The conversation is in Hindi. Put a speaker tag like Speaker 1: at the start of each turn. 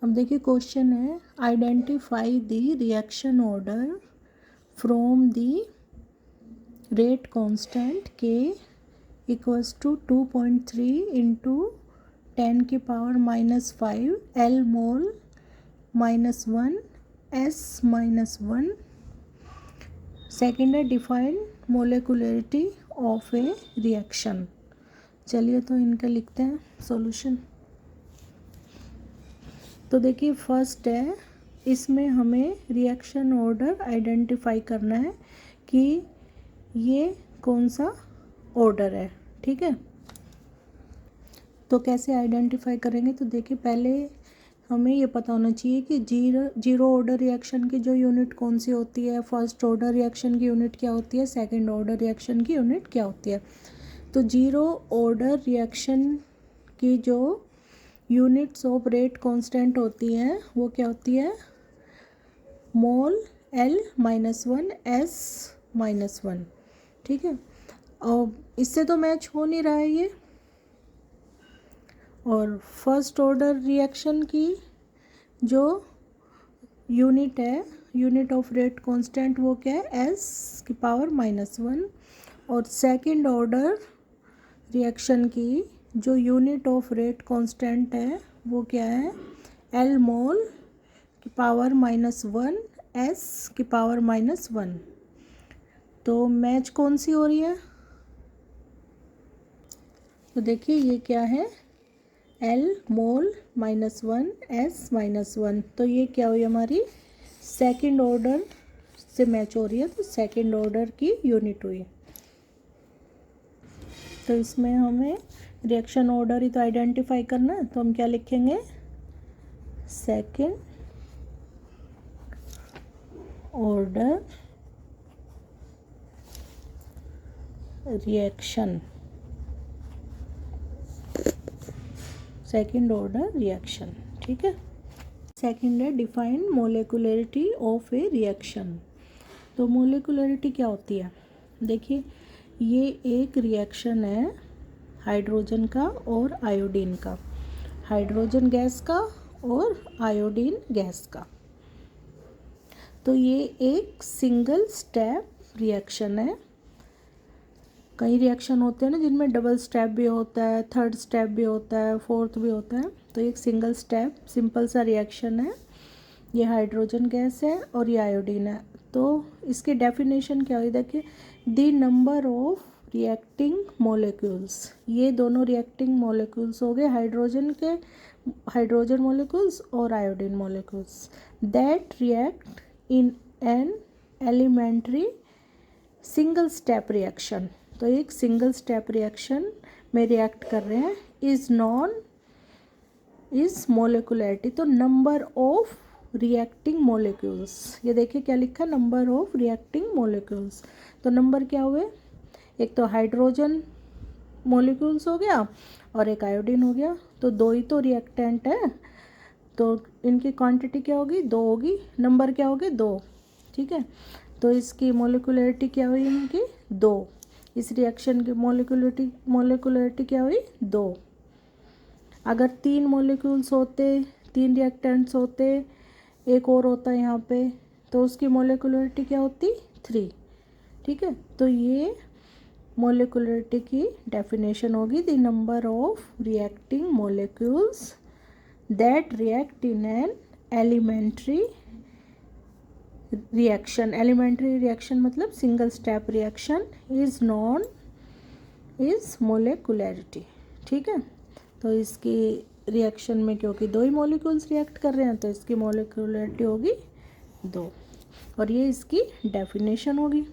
Speaker 1: अब देखिए क्वेश्चन है, identify the reaction order from the rate constant k equals to 2.3 into 10⁻⁻5 L mol -1 S -1। Second है define molecularity of a reaction. चलिए तो इनका लिखते हैं सॉल्यूशन। तो देखिए फर्स्ट है, इसमें हमें रिएक्शन ऑर्डर आइडेंटिफाई करना है कि ये कौन सा ऑर्डर है। ठीक है, तो कैसे आइडेंटिफाई करेंगे? तो देखिए पहले हमें ये पता होना चाहिए कि जीरो ऑर्डर रिएक्शन की जो यूनिट कौन सी होती है, फर्स्ट ऑर्डर रिएक्शन की यूनिट क्या होती है, सेकंड ऑर्डर रिएक्शन की यूनिट क्या होती है। तो जीरो ऑर्डर रिएक्शन की जो यूनिट्स ऑफ रेट कांस्टेंट होती हैं वो क्या होती है, मोल L -1 S -1। ठीक है, और इससे तो मैच हो नहीं रहा है ये। और फर्स्ट ऑर्डर रिएक्शन की जो यूनिट है, यूनिट ऑफ रेट कांस्टेंट, वो क्या है, S⁻⁻1। और सेकंड ऑर्डर रिएक्शन की जो यूनिट ऑफ रेट कांस्टेंट है वो क्या है, L मोल (-1 S⁻⁻1। तो मैच कौन सी हो रही है? तो देखिए ये क्या है, L मोल (-1 S -1। तो ये क्या हुई हमारी, सेकंड ऑर्डर से मैच हो रही है, तो सेकंड ऑर्डर की यूनिट हुई। तो इसमें हमें रिएक्शन ऑर्डर ही तो आइडेंटिफाई करना है, तो हम क्या लिखेंगे, second order reaction, second order reaction. ठीक है, सेकंड है define molecularity of a reaction. तो मोलिकुलरिटी क्या होती है? देखिए ये एक रिएक्शन है हाइड्रोजन का और आयोडीन का, हाइड्रोजन गैस का और आयोडीन गैस का। तो ये एक सिंगल स्टेप रिएक्शन है। कई रिएक्शन होते हैं ना जिनमें डबल स्टेप भी होता है, थर्ड स्टेप भी होता है, फोर्थ भी होता है। तो एक सिंगल स्टेप सिंपल सा रिएक्शन है। ये हाइड्रोजन गैस है और ये आयोडीन है। तो इसकी डेफिनेशन क्या हुई, देखिए, the number of reacting molecules, ये दोनों रिएक्टिंग मॉलिक्यूल्स हो गए हाइड्रोजन के, हाइड्रोजन मॉलिक्यूल्स और iodine molecules, that react in an elementary single step reaction. तो एक सिंगल स्टेप रिएक्शन में रिएक्ट कर रहे हैं, इज नॉन इज मोलिकुलरिटी। तो नंबर ऑफ रिएक्टिंग मॉलिक्यूल्स, ये देखिए क्या लिखा है, नंबर ऑफ रिएक्टिंग मॉलिक्यूल्स। तो नंबर क्या हुए, एक तो हाइड्रोजन मॉलिक्यूल्स हो गया और एक आयोडीन हो गया। तो दो ही तो रिएक्टेंट है, तो इनकी क्वांटिटी क्या होगी, 2 होगी, नंबर क्या होगी, 2। ठीक है, तो इसकी मोलिकुलरिटी क्या हुई, इनकी 2। इस रिएक्शन की मोलिकुलरिटी क्या हुई, 2। अगर 3 मॉलिक्यूल्स होते, 3 रिएक्टेंट्स होते, एक और होता है यहाँ पे, तो उसकी मोलिकुलरिटी क्या होती, 3। ठीक है, तो ये मोलिकुलरिटी की डेफिनेशन होगी, the number of reacting molecules that react in an elementary reaction. Elementary reaction मतलब single step reaction, is known is molecularity. ठीक है, तो इसकी रिएक्शन में क्योंकि 2 ही मॉलिक्यूल्स रिएक्ट कर रहे हैं, तो इसकी मोलिकुलरिटी होगी 2, और ये इसकी डेफिनेशन होगी।